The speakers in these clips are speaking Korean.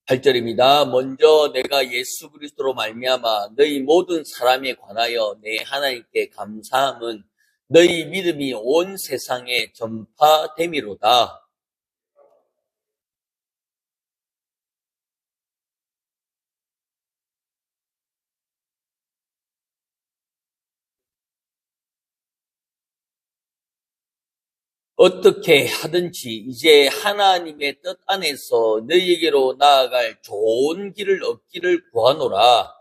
8절입니다. 먼저 내가 예수 그리스도로 말미암아 너희 모든 사람에 관하여 내 하나님께 감사함은 너희 믿음이 온 세상에 전파됨이로다. 어떻게 하든지 이제 하나님의 뜻 안에서 너희에게로 나아갈 좋은 길을 얻기를 구하노라.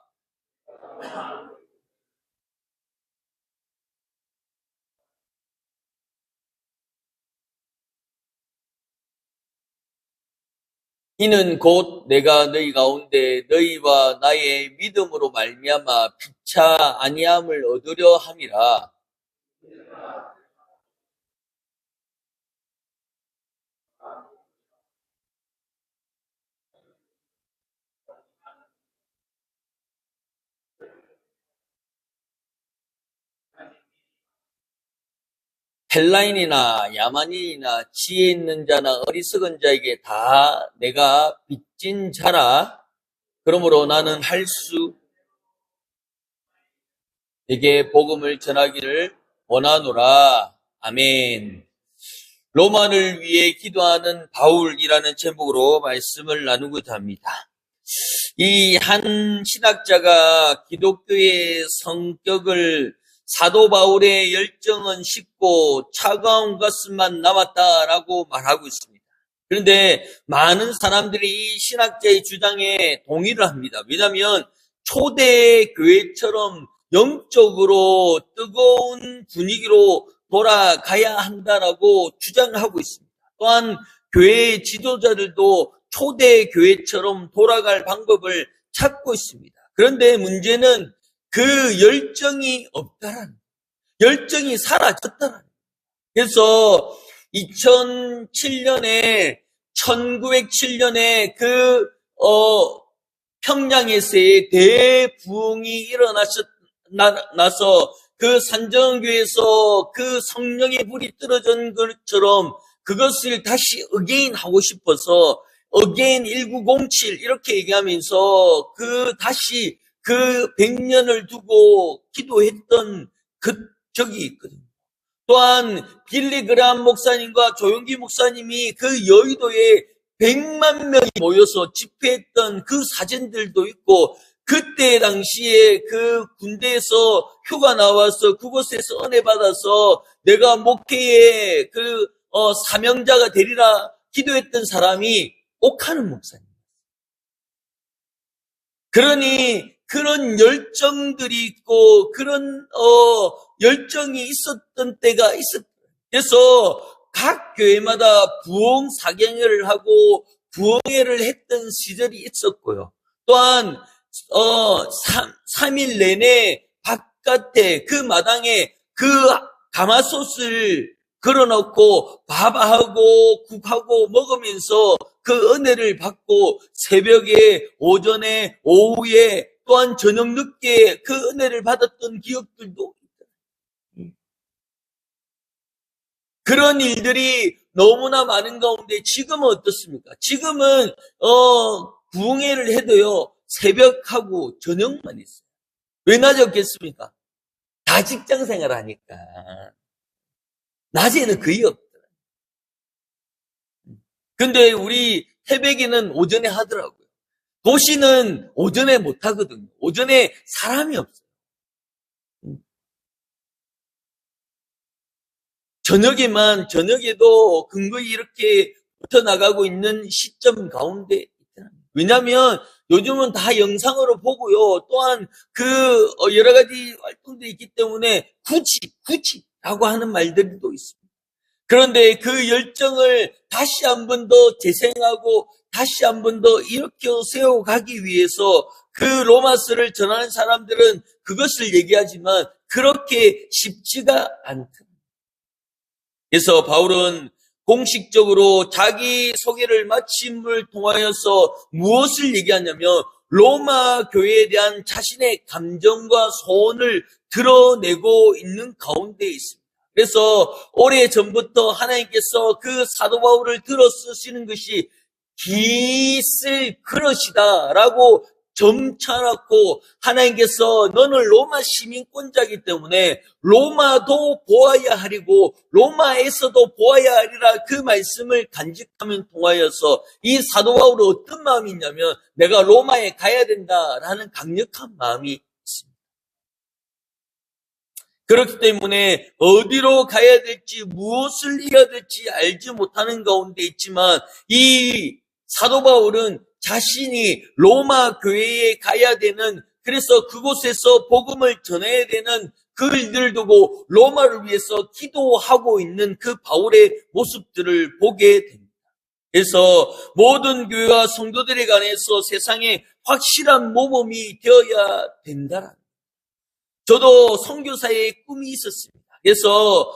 이는 곧 내가 너희 가운데 너희와 나의 믿음으로 말미암아 피차 아니함을 얻으려 함이라. 헬라인이나 야만인이나 지혜 있는 자나 어리석은 자에게 다 내가 빚진 자라. 그러므로 나는 할 수 내게 복음을 전하기를 원하노라. 아멘. 로마를 위해 기도하는 바울이라는 제목으로 말씀을 나누고자 합니다. 이 한 신학자가 기독교의 성격을 사도 바울의 열정은 식고 차가운 것만 남았다라고 말하고 있습니다. 그런데 많은 사람들이 이 신학자의 주장에 동의를 합니다. 왜냐하면 초대 교회처럼 영적으로 뜨거운 분위기로 돌아가야 한다라고 주장을 하고 있습니다. 또한 교회의 지도자들도 초대 교회처럼 돌아갈 방법을 찾고 있습니다. 그런데 문제는 그 열정이 없다라는, 열정이 사라졌다라는. 그래서 1907년에 평양에서의 대부흥이 일어나서 그 산정교회에서 그 성령의 불이 떨어진 것처럼 그것을 다시 어게인하고 싶어서 어게인 1907 이렇게 얘기하면서 다시 그 100년을 두고 기도했던 그 적이 있거든요. 또한 빌리 그레함 목사님과 조용기 목사님이 그 여의도에 100만 명이 모여서 집회했던 그 사진들도 있고, 그때 당시에 그 군대에서 휴가 나와서 그곳에서 은혜 받아서 내가 목회의 사명자가 되리라 기도했던 사람이 옥하는 목사님. 그러니 그런 열정들이 있고 그런 열정이 있었던 때가 있었다. 그래서 각 교회마다 부흥 사경회를 하고 부흥회를 했던 시절이 있었고요. 또한 3일 내내 바깥에 그 마당에 그 가마솥을 걸어놓고 밥하고 국하고 먹으면서 그 은혜를 받고 새벽에, 오전에, 오후에, 또한 저녁 늦게 그 은혜를 받았던 기억들도 있다. 그런 일들이 너무나 많은 가운데 지금은 어떻습니까? 지금은 부흥회를 해도요, 새벽하고 저녁만 있어요. 왜 낮에 없겠습니까? 다 직장 생활을 하니까. 낮에는 거의 없더라고요. 근데 우리 태백이는 오전에 하더라고요. 도시는 오전에 못 하거든요. 오전에 사람이 없어요. 저녁에도 근거히 이렇게 붙어나가고 있는 시점 가운데 있더라고요. 왜냐하면 요즘은 다 영상으로 보고요. 또한 여러 가지 활동들이 있기 때문에 굳이라고 하는 말들도 있습니다. 그런데 그 열정을 다시 한 번 더 재생하고 다시 한 번 더 일으켜 세워가기 위해서 그 로마서를 전하는 사람들은 그것을 얘기하지만 그렇게 쉽지가 않다. 그래서 바울은 공식적으로 자기 소개를 마침을 통하여서 무엇을 얘기하냐면 로마 교회에 대한 자신의 감정과 소원을 드러내고 있는 가운데 있습니다. 그래서 오래전부터 하나님께서 그 사도 바울을 들어 쓰시는 것이 깃을 그릇이다라고 점쳐놓고 하나님께서 너는 로마 시민권자이기 때문에 로마도 보아야 하리고 로마에서도 보아야 하리라 그 말씀을 간직하면 통하여서 이 사도 바울은 어떤 마음이 있냐면 내가 로마에 가야 된다라는 강력한 마음이 있습니다. 그렇기 때문에 어디로 가야 될지 무엇을 해야 될지 알지 못하는 가운데 있지만 이 사도 바울은 자신이 로마 교회에 가야 되는 그래서 그곳에서 복음을 전해야 되는 그 일들을 두고 로마를 위해서 기도하고 있는 그 바울의 모습들을 보게 됩니다. 그래서 모든 교회와 성도들에 관해서 세상에 확실한 모범이 되어야 된다라는 저도 선교사의 꿈이 있었습니다. 그래서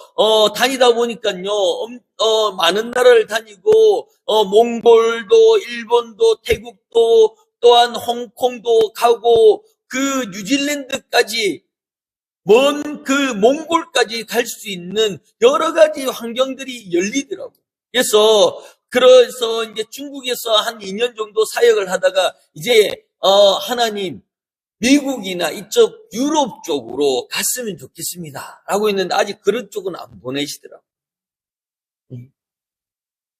다니다 보니까요, 많은 나라를 다니고 몽골도, 일본도, 태국도, 또한 홍콩도 가고 그 뉴질랜드까지 먼 그 몽골까지 갈 수 있는 여러 가지 환경들이 열리더라고요. 그래서 이제 중국에서 한 2년 정도 사역을 하다가 이제 하나님 미국이나 이쪽 유럽 쪽으로 갔으면 좋겠습니다. 라고 했는데 아직 그런 쪽은 안 보내시더라고요.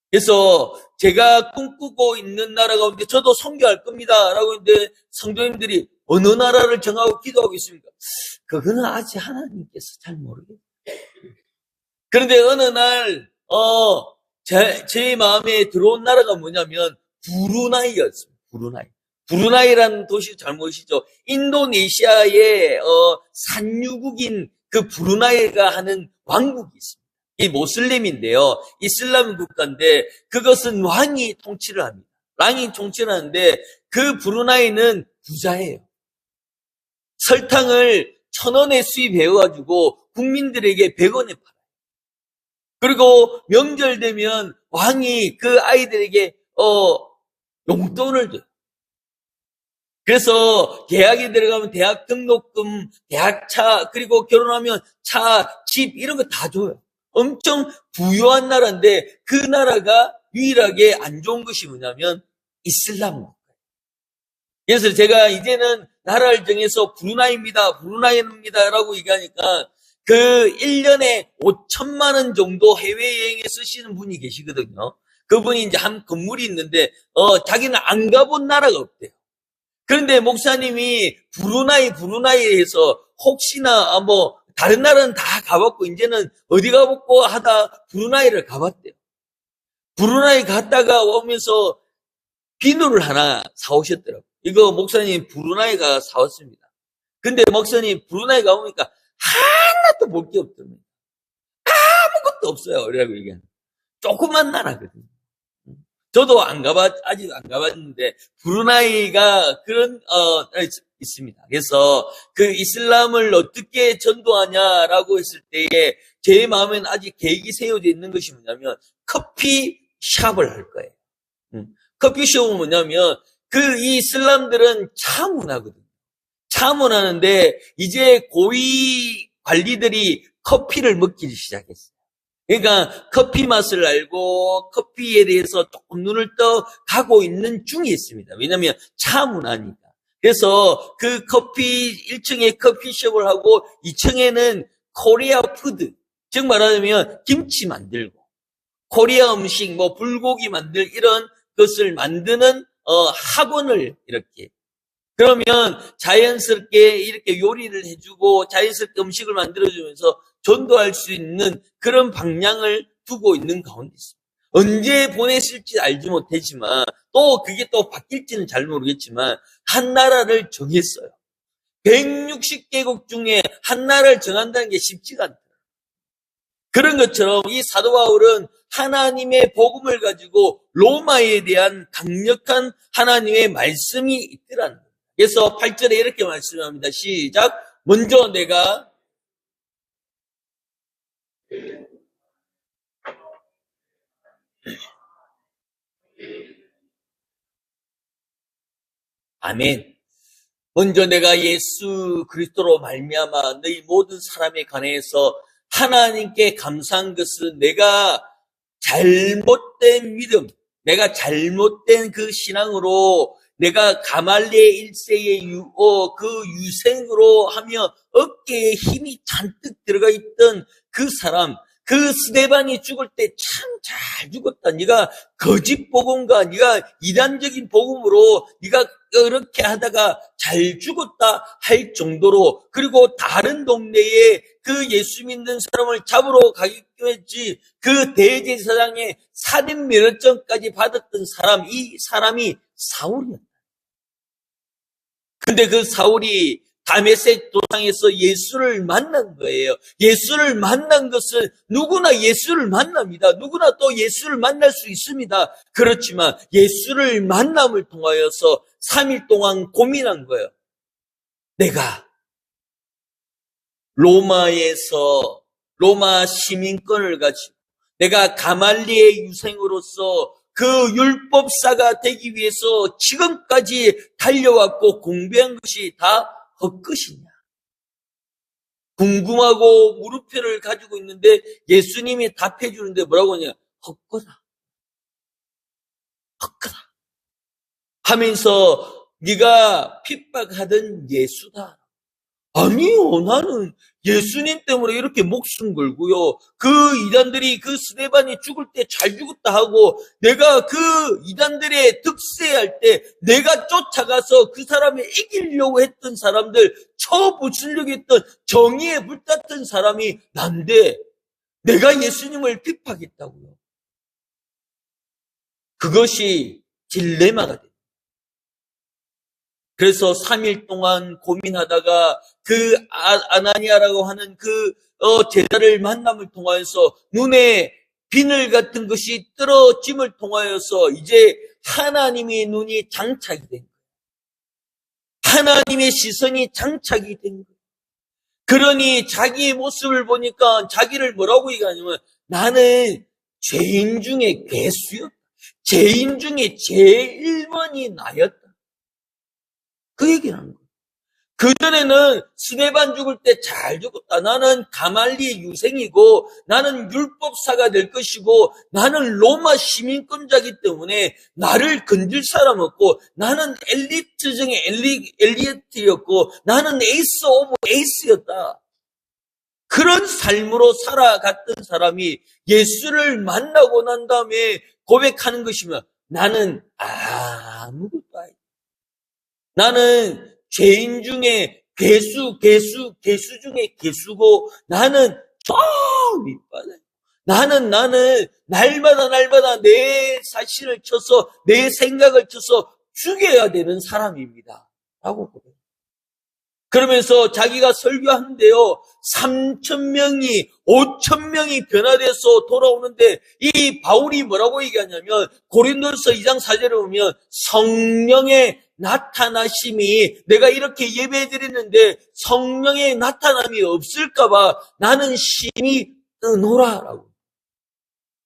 그래서 제가 꿈꾸고 있는 나라 가운데 저도 선교할 겁니다. 라고 했는데 성도님들이 어느 나라를 정하고 기도하고 있습니까? 그거는 아직 하나님께서 잘 모르겠어요. 그런데 어느 날 제 마음에 들어온 나라가 뭐냐면 브루나이였습니다. 브루나이라는 도시 잘 모르시죠? 인도네시아의 산유국인 그 브루나이가 하는 왕국이 있습니다. 이 모슬림인데요. 이슬람 국가인데 그것은 왕이 통치를 합니다. 왕이 통치를 하는데 그 브루나이는 부자예요. 설탕을 1,000원에 수입해가지고 국민들에게 100원에 팔아요. 그리고 명절 되면 왕이 그 아이들에게 용돈을 줘요. 그래서 대학에 들어가면 대학 등록금, 대학차, 그리고 결혼하면 차, 집 이런 거 다 줘요. 엄청 부유한 나라인데 그 나라가 유일하게 안 좋은 것이 뭐냐면 이슬람 국가예요. 그래서 제가 이제는 나라를 정해서 브루나이입니다 라고 얘기하니까 그 1년에 5천만 원 정도 해외여행에 쓰시는 분이 계시거든요. 그분이 이제 한 건물이 있는데 자기는 안 가본 나라가 없대요. 그런데 목사님이 브루나이에서 혹시나 다른 나라는 다 가봤고 이제는 어디 가봤고 하다 브루나이를 가봤대요. 브루나이 갔다가 오면서 비누를 하나 사오셨더라고요. 이거 목사님 브루나이가 사왔습니다. 근데 목사님 브루나이 가보니까 하나도 볼 게 없더라고요. 아무것도 없어요. 그래가지고 이게 조그만 나라거든요. 저도 아직 안 가봤는데, 브루나이가 그런, 있습니다. 그래서 그 이슬람을 어떻게 전도하냐라고 했을 때에 제 마음에는 아직 계획이 세워져 있는 것이 뭐냐면 커피숍을 할 거예요. 커피숍은 뭐냐면 그 이슬람들은 차 문화거든요. 차 문화인데 이제 고위 관리들이 커피를 먹기 시작했어요. 그러니까 커피 맛을 알고 커피에 대해서 조금 눈을 떠 가고 있는 중에 있습니다. 왜냐하면 차 문화니까. 그래서 그 1층에 커피숍을 하고 2층에는 코리아 푸드, 즉 말하자면 김치 만들고 코리아 음식, 불고기 이런 것을 만드는 학원을 이렇게. 그러면 자연스럽게 이렇게 요리를 해주고 자연스럽게 음식을 만들어주면서 전도할 수 있는 그런 방향을 두고 있는 가운데 있습니다. 언제 보내실지 알지 못하지만 또 그게 또 바뀔지는 잘 모르겠지만 한 나라를 정했어요. 160개국 중에 한 나라를 정한다는 게 쉽지가 않다. 그런 것처럼 이 사도 바울은 하나님의 복음을 가지고 로마에 대한 강력한 하나님의 말씀이 있더라는 거예요. 그래서 8절에 이렇게 말씀합니다. 시작. 먼저 내가 아멘. 먼저 내가 예수 그리스도로 말미암아 너희 모든 사람에 관해서 하나님께 감사한 것은 내가 잘못된 믿음, 내가 잘못된 그 신앙으로 내가 가말리엘 일세의 그 유생으로 하며 어깨에 힘이 잔뜩 들어가 있던 그 사람, 그 스데반이 죽을 때 참 잘 죽었다. 네가 거짓 복음과 네가 이단적인 복음으로 네가 그렇게 하다가 잘 죽었다 할 정도로, 그리고 다른 동네에 그 예수 믿는 사람을 잡으러 가겠지 그 대제사장의 살인 면허증까지 받았던 사람, 이 사람이 사울이었다. 근데 그 사울이 다메섹 도상에서 예수를 만난 거예요. 예수를 만난 것은 누구나 예수를 만납니다. 누구나 또 예수를 만날 수 있습니다. 그렇지만 예수를 만남을 통하여서 3일 동안 고민한 거예요. 내가 로마에서 로마 시민권을 가지고 내가 가말리의 유생으로서 그 율법사가 되기 위해서 지금까지 달려왔고 공부한 것이 다 헛것이냐? 궁금하고 물음표를 가지고 있는데 예수님이 답해 주는데 뭐라고 하냐? 헛거다. 헛거다. 하면서 네가 핍박하던 예수다. 아니요, 나는 예수님 때문에 이렇게 목숨 걸고요. 그 이단들이 그 스데반이 죽을 때 잘 죽었다 하고 내가 그 이단들의 득세할 때 내가 쫓아가서 그 사람을 이기려고 했던 사람들, 쳐부수려고 했던 정의에 불탔던 사람이 난데 내가 예수님을 핍박했다고요. 그것이 딜레마가 됩니다. 그래서 3일 동안 고민하다가 그 아나니아라고 하는 그 제자를 만남을 통하여서 눈에 비늘 같은 것이 떨어짐을 통하여서 이제 하나님의 눈이 장착이 된 거예요. 하나님의 시선이 장착이 된 거예요. 그러니 자기의 모습을 보니까 자기를 뭐라고 얘기하냐면 나는 죄인 중에 괴수였다. 죄인 중에 제일 1번이 나였다. 그 얘기를 하는 거예요. 그전에는 스데반 죽을 때 잘 죽었다. 나는 가말리의 유생이고 나는 율법사가 될 것이고 나는 로마 시민권자이기 때문에 나를 건질 사람 없고 나는 엘리트 중에 엘리트였고 나는 에이스 오브 에이스였다. 그런 삶으로 살아갔던 사람이 예수를 만나고 난 다음에 고백하는 것이면 나는 아무것도 아니다. 나는 죄인 중에 괴수 중에 괴수고 나는 저 밑바닥. 나는 날마다 내 자신을 쳐서 내 생각을 쳐서 죽여야 되는 사람입니다. 라고 그래요. 그러면서 자기가 설교하는데요. 3,000명이 5,000명이 변화돼서 돌아오는데 이 바울이 뭐라고 얘기하냐면 고린도서 2장 4절에 보면 성령의 나타나심이 내가 이렇게 예배드리는데 성령의 나타남이 없을까봐 나는 심히 떠노라라고.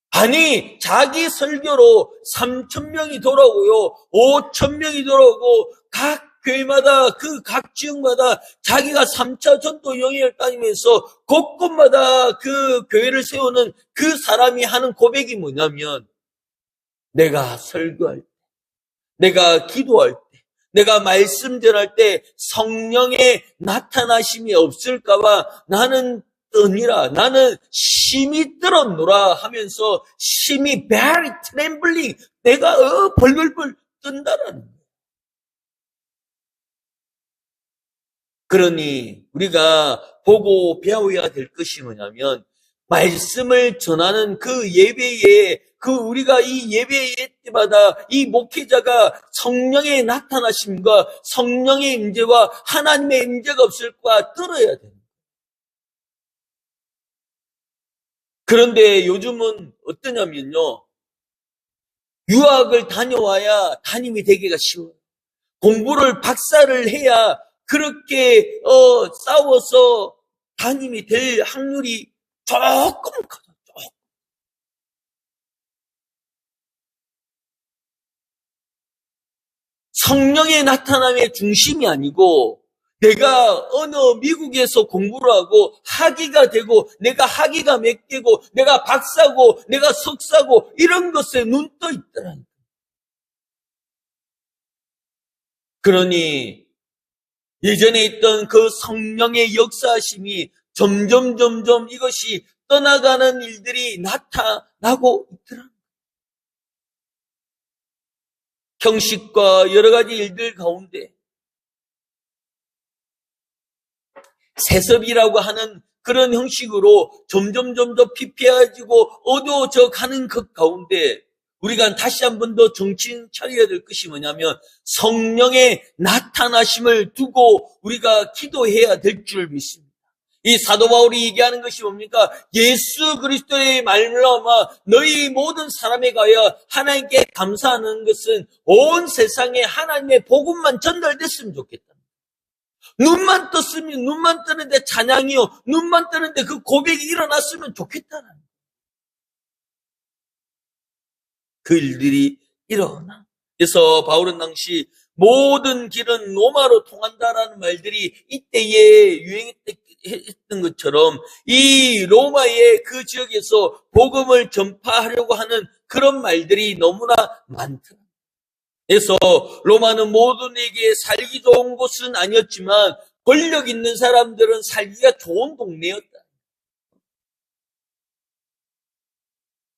아니 자기 설교로 3,000명이 돌아오고요. 5,000명이 돌아오고 각 교회마다 그 각 지역마다 자기가 3차 전도 영역을 다니면서 곳곳마다 그 교회를 세우는 그 사람이 하는 고백이 뭐냐면 내가 설교할 때, 내가 기도할 때, 내가 말씀 전할 때 성령의 나타나심이 없을까봐 나는 떠니라. 나는 심히 떨었노라 하면서 심히 very trembling 내가 벌벌벌 뜬다라는 거예요. 그러니 우리가 보고 배워야 될 것이 뭐냐면 말씀을 전하는 그 예배에 우리가 이 예배 때마다 이 목회자가 성령의 나타나심과 성령의 임재와 하나님의 임재가 없을까 들어야 돼요. 그런데 요즘은 어떠냐면요. 유학을 다녀와야 담임이 되기가 쉬워요. 공부를 박사를 해야 그렇게 싸워서 담임이 될 확률이 조금 커져. 성령의 나타남의 중심이 아니고 내가 어느 미국에서 공부를 하고 학위가 되고 내가 학위가 몇 개고 내가 박사고 내가 석사고 이런 것에 눈 떠 있더라니까. 그러니 예전에 있던 그 성령의 역사심이 점점 이것이 떠나가는 일들이 나타나고 있더라. 형식과 여러 가지 일들 가운데 세습이라고 하는 그런 형식으로 점점 더 피폐해지고 어두워져 가는 것 가운데 우리가 다시 한 번 더 정신 차려야 될 것이 뭐냐면 성령의 나타나심을 두고 우리가 기도해야 될 줄 믿습니다. 이 사도 바울이 얘기하는 것이 뭡니까? 예수 그리스도의 말로만 너희 모든 사람에 가여 하나님께 감사하는 것은 온 세상에 하나님의 복음만 전달됐으면 좋겠다. 눈만 떴으면 눈만 뜨는데 찬양이요. 눈만 뜨는데 그 고백이 일어났으면 좋겠다는 그 일들이 일어나. 그래서 바울은 당시 모든 길은 로마로 통한다라는 말들이 이때에 유행했던 것처럼 이 로마의 그 지역에서 복음을 전파하려고 하는 그런 말들이 너무나 많더라. 그래서 로마는 모두에게 살기 좋은 곳은 아니었지만 권력 있는 사람들은 살기가 좋은 동네였다.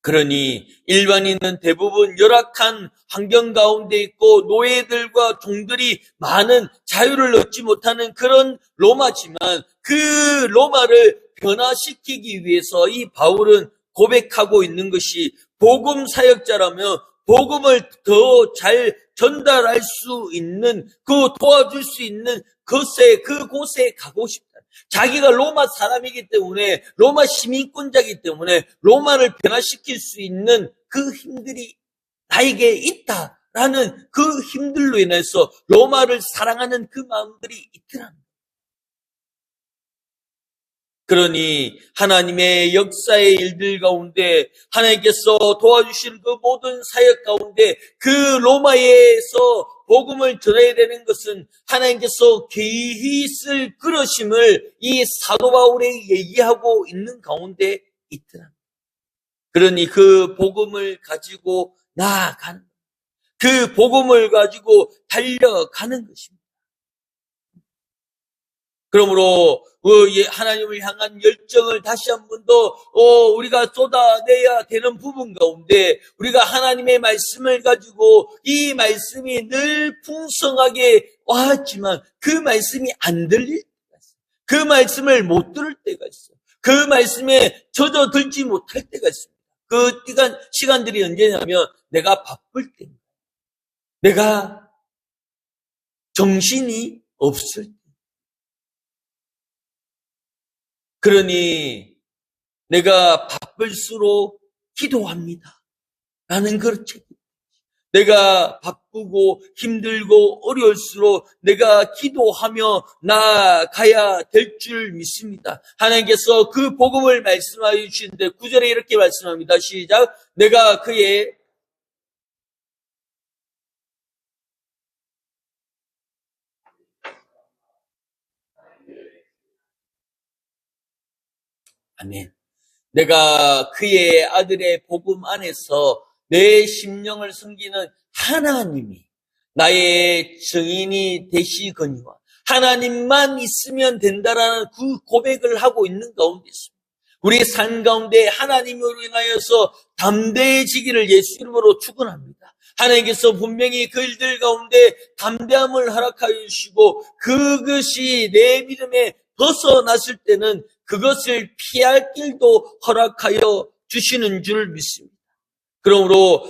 그러니 일반인은 대부분 열악한 환경 가운데 있고 노예들과 종들이 많은 자유를 얻지 못하는 그런 로마지만 그 로마를 변화시키기 위해서 이 바울은 고백하고 있는 것이 복음 사역자라면 복음을 더 잘 전달할 수 있는 도와줄 수 있는 그곳에 가고 싶다. 자기가 로마 사람이기 때문에 로마 시민권자이기 때문에 로마를 변화시킬 수 있는 그 힘들이 나에게 있다라는 그 힘들로 인해서 로마를 사랑하는 그 마음들이 있더라. 그러니 하나님의 역사의 일들 가운데 하나님께서 도와주신 그 모든 사역 가운데 그 로마에서 복음을 전해야 되는 것은 하나님께서 귀히 쓸 그러심을 이 사도 바울에 얘기하고 있는 가운데 있더라. 그러니 그 복음을 가지고 나아가는, 그 복음을 가지고 달려가는 것입니다. 그러므로 하나님을 향한 열정을 다시 한 번 더 우리가 쏟아내야 되는 부분 가운데 우리가 하나님의 말씀을 가지고 이 말씀이 늘 풍성하게 왔지만 그 말씀이 안 들릴 때가 있어요. 그 말씀을 못 들을 때가 있어요. 그 말씀에 젖어들지 못할 때가 있습니다. 그 시간들이 언제냐면 내가 바쁠 때입니다. 내가 정신이 없을 때. 그러니 내가 바쁠수록 기도합니다. 라는 그렇죠. 내가 바쁘고 힘들고 어려울수록 내가 기도하며 나아가야 될 줄 믿습니다. 하나님께서 그 복음을 말씀하여 주시는데 9절에 이렇게 말씀합니다. 시작. 내가 그의 아멘. 내가 그의 아들의 복음 안에서 내 심령을 섬기는 하나님이 나의 증인이 되시거니와 하나님만 있으면 된다라는 그 고백을 하고 있는 가운데 있습니다. 우리 삶 가운데 하나님으로 인하여서 담대해지기를 예수 이름으로 축원합니다. 하나님께서 분명히 그 일들 가운데 담대함을 허락하여 주시고 그것이 내 믿음에 벗어났을 때는 그것을 피할 길도 허락하여 주시는 줄 믿습니다. 그러므로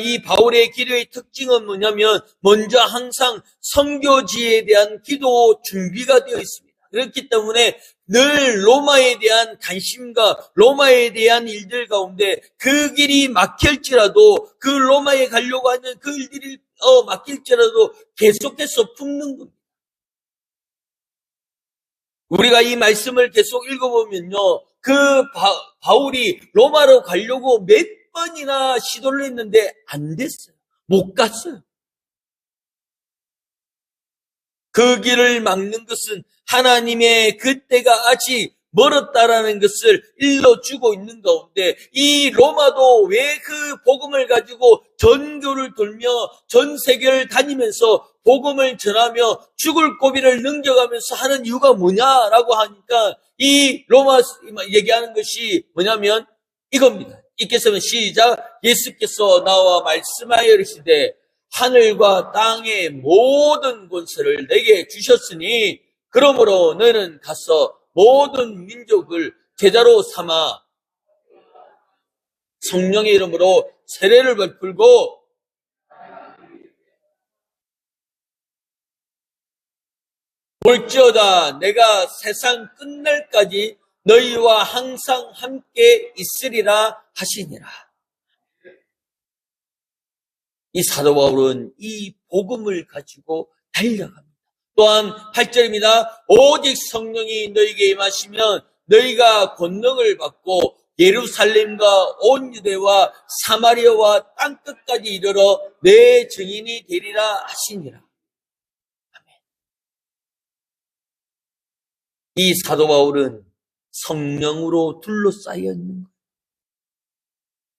이 바울의 기도의 특징은 뭐냐면 먼저 항상 선교지에 대한 기도 준비가 되어 있습니다. 그렇기 때문에 늘 로마에 대한 관심과 로마에 대한 일들 가운데 그 길이 막힐지라도 그 로마에 가려고 하는 그 일들이 막힐지라도 계속해서 품는 겁니다. 우리가 이 말씀을 계속 읽어보면요. 그 바울이 로마로 가려고 몇 번이나 시도를 했는데 안 됐어요. 못 갔어요. 그 길을 막는 것은 하나님의 그때가 아직 멀었다라는 것을 일러주고 있는 가운데 이 로마도 왜 그 복음을 가지고 전교를 돌며 전 세계를 다니면서 복음을 전하며 죽을 고비를 넘겨가면서 하는 이유가 뭐냐라고 하니까 이 로마 얘기하는 것이 뭐냐면 이겁니다. 읽겠으면 시작. 예수께서 나와 말씀하여 이르시되 하늘과 땅의 모든 권세를 내게 주셨으니 그러므로 너는 가서 모든 민족을 제자로 삼아 성령의 이름으로 세례를 베풀고 볼지어다 내가 세상 끝날까지 너희와 항상 함께 있으리라 하시니라. 이 사도 바울은 이 복음을 가지고 달려갑니다. 또한 8절입니다. 오직 성령이 너희에게 임하시면 너희가 권능을 받고 예루살렘과 온 유대와 사마리아와 땅끝까지 이르러 내 증인이 되리라 하시니라. 아멘. 이 사도 바울은 성령으로 둘러싸여 있는 거예요.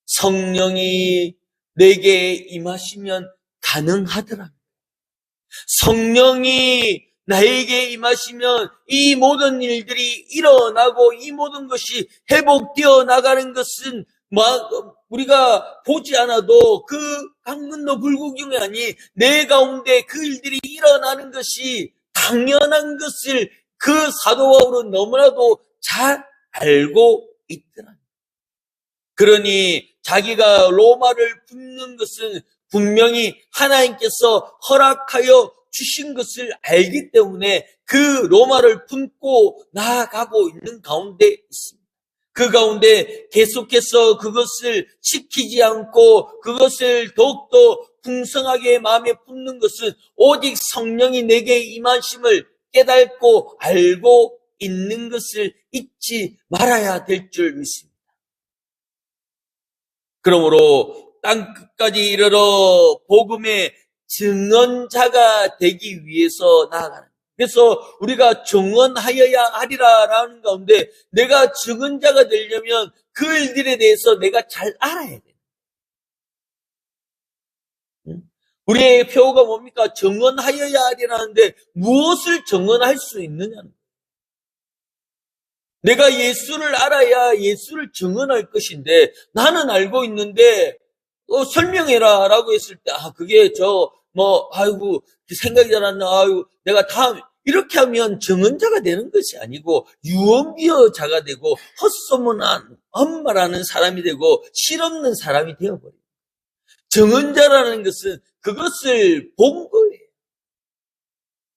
성령이 내게 임하시면 가능하더라. 성령이 나에게 임하시면 이 모든 일들이 일어나고 이 모든 것이 회복되어 나가는 것은 우리가 보지 않아도 그 강문도 불구경이 아니 내 가운데 그 일들이 일어나는 것이 당연한 것을 그 사도 바울은 너무나도 잘 알고 있더라. 그러니 자기가 로마를 붙는 것은 분명히 하나님께서 허락하여 주신 것을 알기 때문에 그 로마를 품고 나아가고 있는 가운데 있습니다. 그 가운데 계속해서 그것을 지키지 않고 그것을 더욱더 풍성하게 마음에 품는 것은 오직 성령이 내게 임하심을 깨닫고 알고 있는 것을 잊지 말아야 될 줄 믿습니다. 그러므로 땅끝까지 이르러 복음의 증언자가 되기 위해서 나아가는. 그래서 우리가 증언하여야 하리라라는 가운데 내가 증언자가 되려면 그 일들에 대해서 내가 잘 알아야 돼. 우리의 표어가 뭡니까? 증언하여야 하리라는데 무엇을 증언할 수 있느냐는 거예요. 내가 예수를 알아야 예수를 증언할 것인데 나는 알고 있는데 설명해라 라고 했을 때 그게 아이고 생각이 잘 안 나. 아이고 내가 다음 이렇게 하면 증언자가 되는 것이 아니고 유언비어자가 되고 헛소문한 헛말하는 사람이 되고 실없는 사람이 되어버려요. 증언자라는 것은 그것을 본 거예요.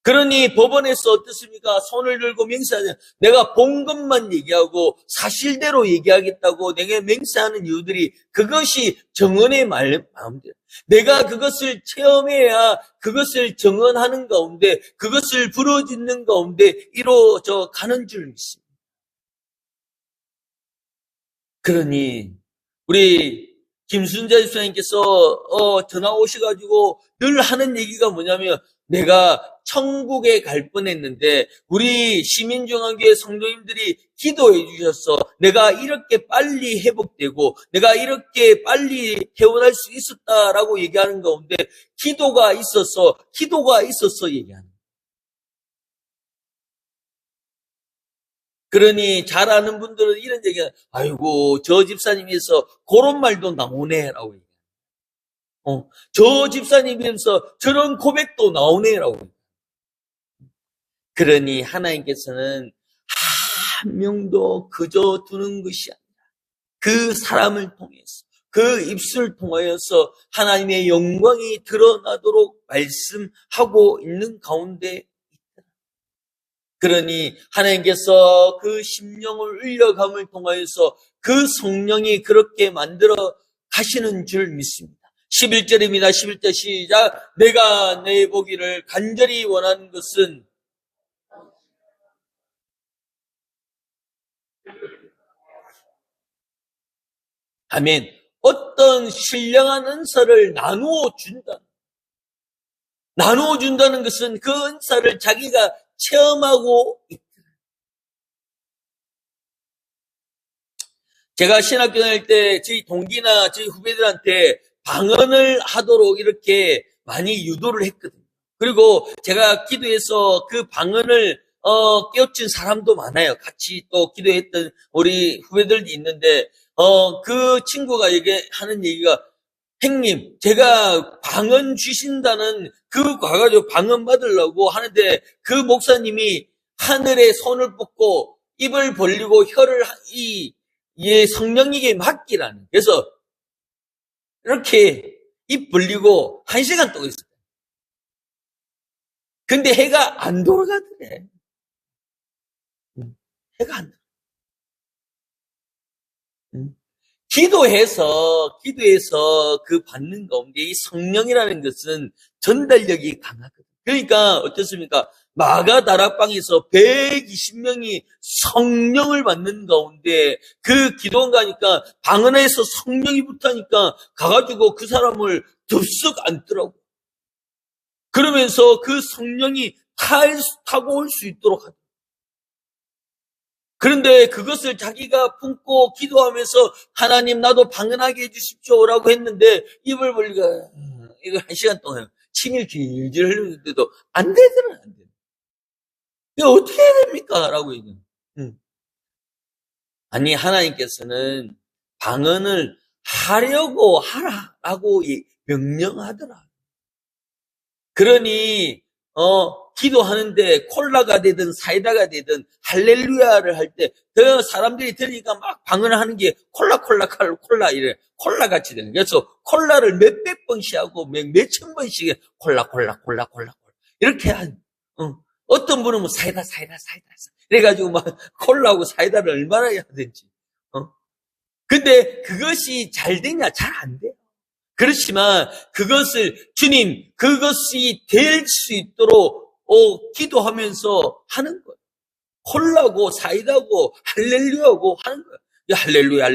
그러니 법원에서 어떻습니까? 손을 들고 맹세하냐. 내가 본 것만 얘기하고 사실대로 얘기하겠다고 내게 맹세하는 이유들이 그것이 증언의 마음대로. 내가 그것을 체험해야 그것을 증언하는 가운데 그것을 부러짓는 가운데 이루어져 가는 줄 믿습니다. 그러니 우리 김순자 집사님께서 전화 오셔가지고 늘 하는 얘기가 뭐냐면 내가 천국에 갈 뻔했는데 우리 시민중앙교회 성도님들이 기도해 주셔서 내가 이렇게 빨리 회복되고 내가 이렇게 빨리 회원할 수 있었다라고 얘기하는 가운데 기도가 있어서 얘기하는. 그러니 잘 아는 분들은 이런 얘기가 아이고 저 집사님에서 그런 말도 나오네라고 얘기해요. 저 집사님이면서 저런 고백도 나오네라고. 그러니 하나님께서는 한 명도 그저 두는 것이 아니라 그 사람을 통해서 그 입술을 통하여서 하나님의 영광이 드러나도록 말씀하고 있는 가운데 있다. 그러니 하나님께서 그 심령을 울려감을 통하여서 그 성령이 그렇게 만들어 가시는 줄 믿습니다. 11절입니다. 11절 시작. 내가 내 보기를 간절히 원하는 것은 아멘. 어떤 신령한 은사를 나누어 준다는 것은 그 은사를 자기가 체험하고 있다. 제가 신학교 다닐 때 저희 동기나 저희 후배들한테 방언을 하도록 이렇게 많이 유도를 했거든요. 그리고 제가 기도해서 그 방언을 깨우친 사람도 많아요. 같이 또 기도했던 우리 후배들도 있는데 그 친구가 하는 얘기가, 형님, 제가 방언 주신다는 그 가가지고 방언 받으려고 하는데 그 목사님이 하늘에 손을 뻗고 입을 벌리고 혀를 성령에게 맡기라는. 그래서 이렇게 입 벌리고 1시간 동안 있어요. 근데 해가 안 돌아가더래. 해가 안 돌아가. 기도해서 그 받는 가운데 이 성령이라는 것은 전달력이 강하거든요. 그러니까 어떻습니까? 마가다락방에서 120명이 성령을 받는 가운데 그 기도원 가니까 방 안에서 성령이 붙으니까 가가지고 그 사람을 덥석 안더라고. 그러면서 그 성령이 타고 올 수 있도록 하다. 그런데 그것을 자기가 품고 기도하면서 하나님 나도 방언하게 해주십시오라고 했는데 입을 벌리고 이거 1시간 동안 침을 질질 흘리는데도 안 되더라. 안 돼. 이거 어떻게 해야 됩니까? 라고 얘기해요. 아니, 하나님께서는 방언을 하려고 하라라고 명령하더라. 그러니 기도하는데 콜라가 되든 사이다가 되든 할렐루야를 할 때 그 사람들이 들으니까 막 방언을 하는 게 콜라 이래 콜라같이 되는. 그래서 콜라를 몇백 번씩 하고 몇천 번씩 콜라 이렇게 한. 어떤 분은 뭐 사이다 이래가지고 막 콜라하고 사이다를 얼마나 해야 되는지. 근데 그것이 잘 되냐? 잘 안 돼요. 그렇지만 주님, 그것이 될 수 있도록 기도하면서 하는 거예요. 콜라고 사이다고 할렐루야고 하는 거예요. 할렐루야.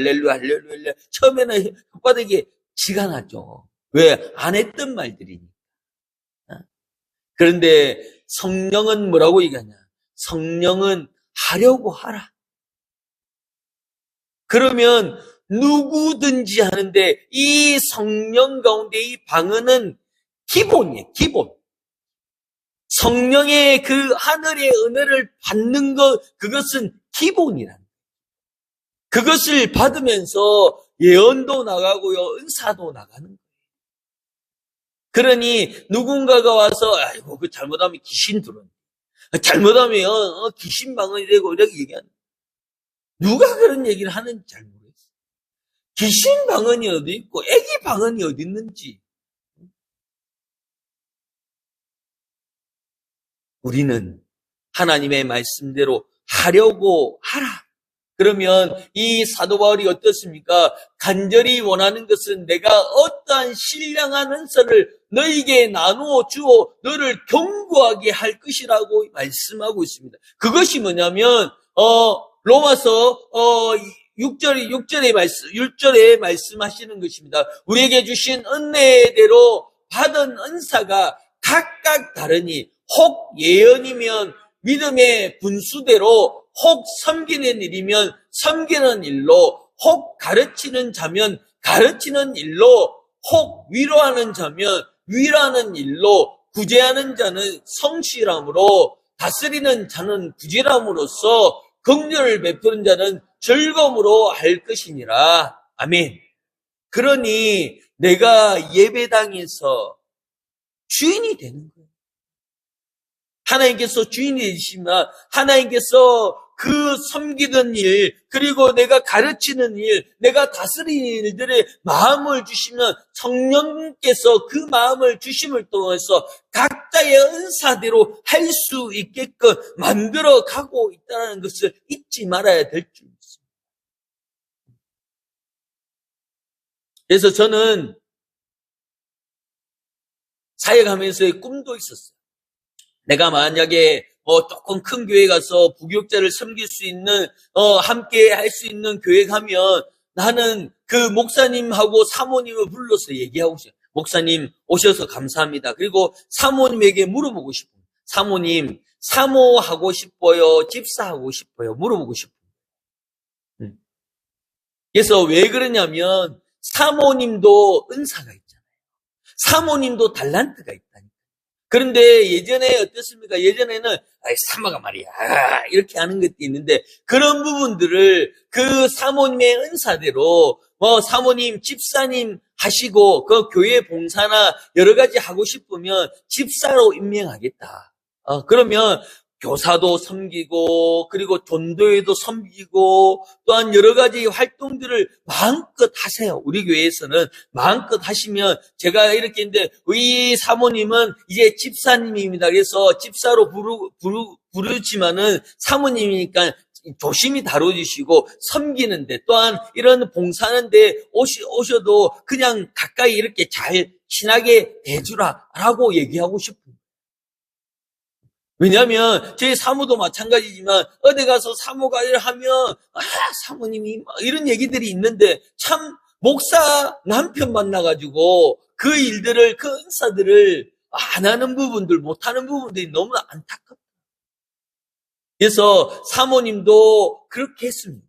처음에는 혓바닥에 지가 나죠. 왜? 안 했던 말들이니까. 그런데 성령은 뭐라고 얘기하냐? 성령은 하려고 하라. 그러면 누구든지 하는데 이 성령 가운데 이 방언은 기본이에요. 기본. 성령의 그 하늘의 은혜를 받는 것, 그것은 기본이란. 그것을 받으면서 예언도 나가고요, 은사도 나가는 거예요. 그러니 누군가가 와서 아이고 그 잘못하면 귀신 들어온다. 잘못하면 귀신 방언이 되고 이렇게 얘기하는. 누가 그런 얘기를 하는지 잘 모르겠어요. 귀신 방언이 어디 있고 애기 방언이 어디 있는지. 우리는 하나님의 말씀대로 하려고 하라. 그러면 이 사도 바울이 어떻습니까? 간절히 원하는 것은 내가 어떠한 신령한 은사를 너에게 나누어 주어 너를 견고하게 할 것이라고 말씀하고 있습니다. 그것이 뭐냐면 로마서 6절에 말씀하시는 것입니다. 우리에게 주신 은혜대로 받은 은사가 각각 다르니 혹 예언이면 믿음의 분수대로, 혹 섬기는 일이면 섬기는 일로, 혹 가르치는 자면 가르치는 일로, 혹 위로하는 자면 위로하는 일로, 구제하는 자는 성실함으로, 다스리는 자는 부지런함으로써, 긍휼을 베푸는 자는 즐거움으로 할 것이니라. 아멘. 그러니 내가 예배당에서 주인이 되는 거예요. 하나님께서 주인이 되시면 하나님께서 그 섬기는 일, 그리고 내가 가르치는 일, 내가 다스리는 일들의 마음을 주시면 성령께서 그 마음을 주심을 통해서 각자의 은사대로 할 수 있게끔 만들어 가고 있다는 것을 잊지 말아야 될 줄 믿습니다. 그래서 저는 사역하면서의 꿈도 있었어요. 내가 만약에 조금 큰 교회 가서 부교육자를 섬길 수 있는 함께 할 수 있는 교회 가면 나는 그 목사님하고 사모님을 불러서 얘기하고 싶어요. 목사님 오셔서 감사합니다. 그리고 사모님에게 물어보고 싶어요. 사모님 사모하고 싶어요? 집사하고 싶어요? 물어보고 싶어요. 그래서 왜 그러냐면 사모님도 은사가 있잖아요. 사모님도 달란트가 있다니까. 그런데 예전에 어떻습니까? 예전에는 아이 사모가 말이야 이렇게 하는 것도 있는데 그런 부분들을 그 사모님의 은사대로 사모님 집사님 하시고 그 교회 봉사나 여러 가지 하고 싶으면 집사로 임명하겠다. 그러면 교사도 섬기고 그리고 전도회도 섬기고 또한 여러 가지 활동들을 마음껏 하세요. 우리 교회에서는 마음껏 하시면 제가 이렇게 했는데 이 사모님은 이제 집사님입니다. 그래서 집사로 부르지만은 사모님이니까 조심히 다뤄주시고 섬기는데 또한 이런 봉사하는데 오셔도 그냥 가까이 이렇게 잘 친하게 대주라라고 얘기하고 싶어요. 왜냐하면 저희 사모도 마찬가지지만 어디 가서 사모가 하면 사모님이 이런 얘기들이 있는데 참 목사 남편 만나가지고 그 일들을 그 은사들을 안 하는 부분들 못하는 부분들이 너무 안타깝다. 그래서 사모님도 그렇게 했습니다.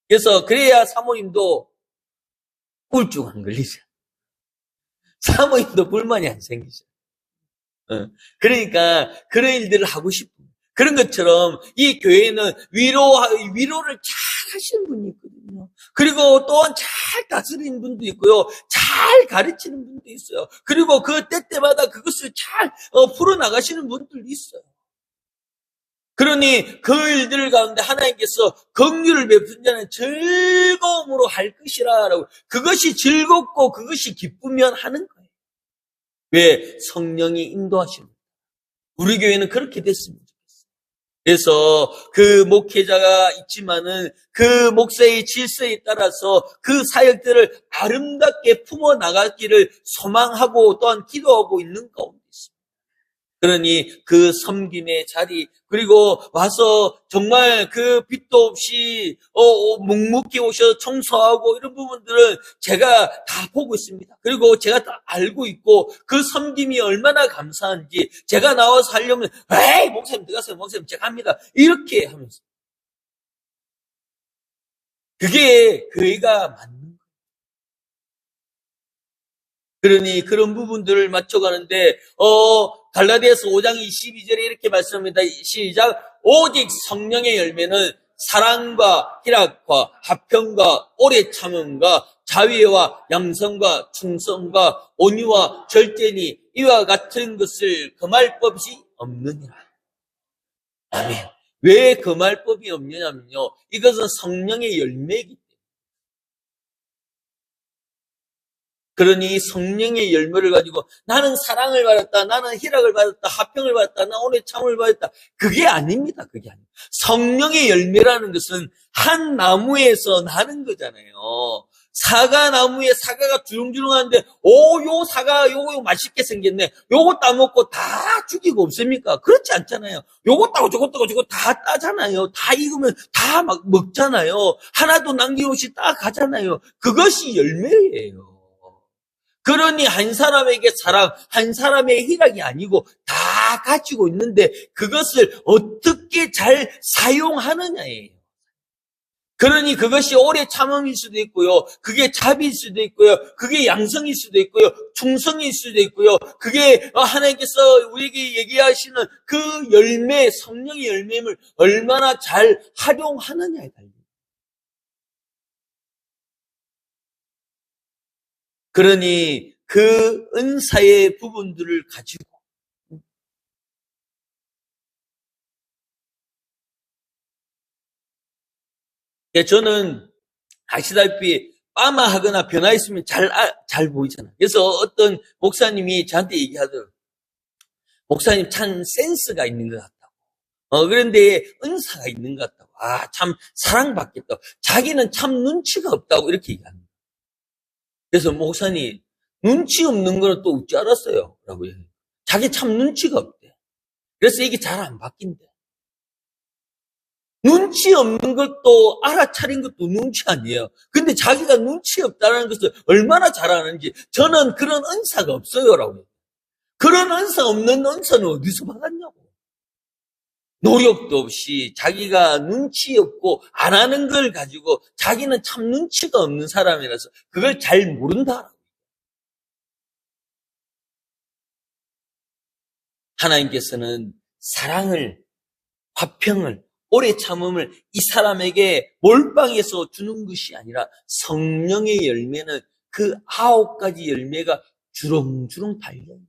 그래서 그래야 사모님도 우울증 안 걸리죠. 사모님도 불만이 안 생기죠. 그러니까 그런 일들을 하고 싶은 그런 것처럼 이 교회는 위로를 잘 하시는 분이 있거든요. 그리고 또한 잘 다스리는 분도 있고요. 잘 가르치는 분도 있어요. 그리고 그 때때마다 그것을 잘 풀어나가시는 분들도 있어요. 그러니 그 일들 가운데 하나님께서 긍휼을 베푼 자는 즐거움으로 할 것이라라고 그것이 즐겁고 그것이 기쁘면 하는 거예요. 왜? 성령이 인도하십니다. 우리 교회는 그렇게 됐으면 좋겠어요. 그래서 그 목회자가 있지만은 그 목사의 질서에 따라서 그 사역들을 아름답게 품어 나가기를 소망하고 또한 기도하고 있는 가운데 있습니다. 그러니 그 섬김의 자리 그리고 와서 정말 그 빛도 없이 묵묵히 오셔서 청소하고 이런 부분들은 제가 다 보고 있습니다. 그리고 제가 다 알고 있고 그 섬김이 얼마나 감사한지 제가 나와서 하려면 에이 목사님 들어가세요. 목사님 제가 합니다. 이렇게 하면서 그게 그이가 맞는 거예요. 그러니 그런 부분들을 맞춰가는데 갈라디아서 5장 22절에 이렇게 말씀합니다. 시작. 오직 성령의 열매는 사랑과 희락과 화평과 오래 참음과 자비와 양성과 충성과 온유와 절제니 이와 같은 것을 금할 법이 없느니라. 아멘. 왜 금할 법이 없느냐면요. 이것은 성령의 열매이기 때문에. 그러니 성령의 열매를 가지고 나는 사랑을 받았다, 나는 희락을 받았다, 화평을 받았다, 나 오늘 참을 받았다. 그게 아닙니다. 그게 아닙니다. 성령의 열매라는 것은 한 나무에서 나는 거잖아요. 사과나무에 사과가 주렁주렁하는데 요 사과 요거 맛있게 생겼네. 요거 따먹고 다 죽이고 없습니까? 그렇지 않잖아요. 요거 따고 저거 따고 저거 다 따잖아요. 다 익으면 다 막 먹잖아요. 하나도 남김없이 따 가잖아요. 그것이 열매예요. 그러니 한 사람에게 사랑, 한 사람의 희락이 아니고 다 가지고 있는데 그것을 어떻게 잘 사용하느냐예요. 그러니 그것이 오래 참음일 수도 있고요. 그게 자비일 수도 있고요. 그게 양성일 수도 있고요. 충성일 수도 있고요. 그게 하나님께서 우리에게 얘기하시는 그 열매, 성령의 열매를 얼마나 잘 활용하느냐에 달립니다. 그러니 그 은사의 부분들을 가지고 저는 아시다시피 빠마하거나 변화했으면 잘 보이잖아요. 그래서 어떤 목사님이 저한테 얘기하더라고요. 목사님 참 센스가 있는 것 같다고. 그런데 은사가 있는 것 같다고. 참 사랑받겠다고. 자기는 참 눈치가 없다고 이렇게 얘기합니다. 그래서 목사님 눈치 없는 거는 또 어찌 알았어요? 라고 얘기해요. 자기 참 눈치가 없대. 그래서 이게 잘 안 바뀐대. 눈치 없는 것도 알아차린 것도 눈치 아니에요. 근데 자기가 눈치 없다는 것을 얼마나 잘 아는지 저는 그런 은사가 없어요. 라고 해요. 그런 은사 없는 은사는 어디서 받았냐고. 노력도 없이 자기가 눈치 없고 안 하는 걸 가지고 자기는 참 눈치가 없는 사람이라서 그걸 잘 모른다. 하나님께서는 사랑을, 화평을, 오래 참음을 이 사람에게 몰빵해서 주는 것이 아니라 성령의 열매는 그 9가지 열매가 주렁주렁 달려요.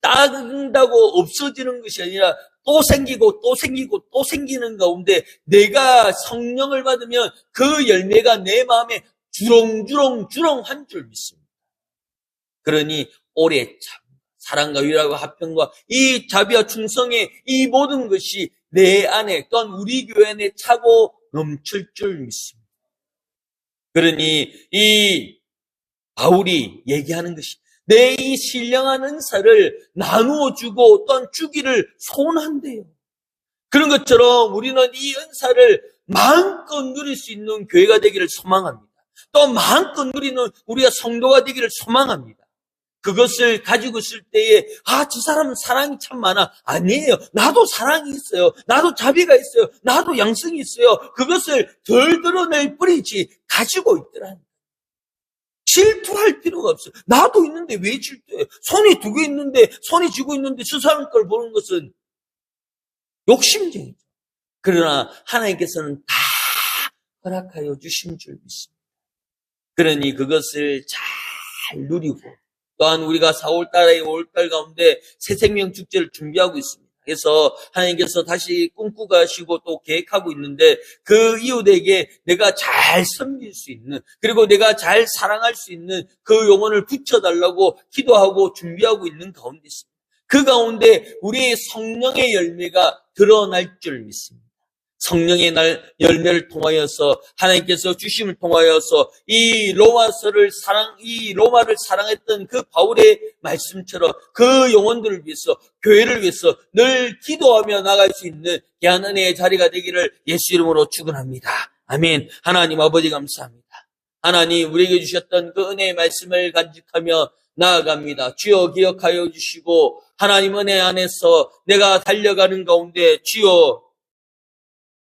따른다고 없어지는 것이 아니라 또 생기고 또 생기고 또 생기는 가운데 내가 성령을 받으면 그 열매가 내 마음에 주렁주렁 한 줄 믿습니다. 그러니 오래 참, 사랑과 위로와 화평과 이 자비와 충성의 이 모든 것이 내 안에 또한 우리 교회 안에 차고 넘칠 줄 믿습니다. 그러니 이 바울이 얘기하는 것이 내 이 신령한 은사를 나누어 주고 또한 주기를 소원한대요. 그런 것처럼 우리는 이 은사를 마음껏 누릴 수 있는 교회가 되기를 소망합니다. 또 마음껏 누리는 우리가 성도가 되기를 소망합니다. 그것을 가지고 있을 때에 저 사람은 사랑이 참 많아. 아니에요. 나도 사랑이 있어요. 나도 자비가 있어요. 나도 양성이 있어요. 그것을 덜 드러낼 뿐이지 가지고 있더라. 질투할 필요가 없어요. 나도 있는데 왜 질투해? 손이 2개 있는데, 손이 쥐고 있는데 저 사람 걸 보는 것은 욕심쟁이죠. 그러나 하나님께서는 다 허락하여 주신 줄 믿습니다. 그러니 그것을 잘 누리고 또한 우리가 4월달에 5월달 가운데 새생명 축제를 준비하고 있습니다. 그래서 하나님께서 다시 꿈꾸고 가시고 또 계획하고 있는데 그 이웃에게 내가 잘 섬길 수 있는 그리고 내가 잘 사랑할 수 있는 그 영혼을 붙여달라고 기도하고 준비하고 있는 가운데 있습니다. 그 가운데 우리의 성령의 열매가 드러날 줄 믿습니다. 성령의 열매를 통하여서 하나님께서 주심을 통하여서 이 로마를 사랑했던 그 바울의 말씀처럼 그 영혼들을 위해서 교회를 위해서 늘 기도하며 나갈 수 있는 귀한 은혜의 자리가 되기를 예수 이름으로 축원합니다. 아멘. 하나님 아버지 감사합니다. 하나님 우리에게 주셨던 그 은혜의 말씀을 간직하며 나아갑니다. 주여 기억하여 주시고 하나님 은혜 안에서 내가 달려가는 가운데 주여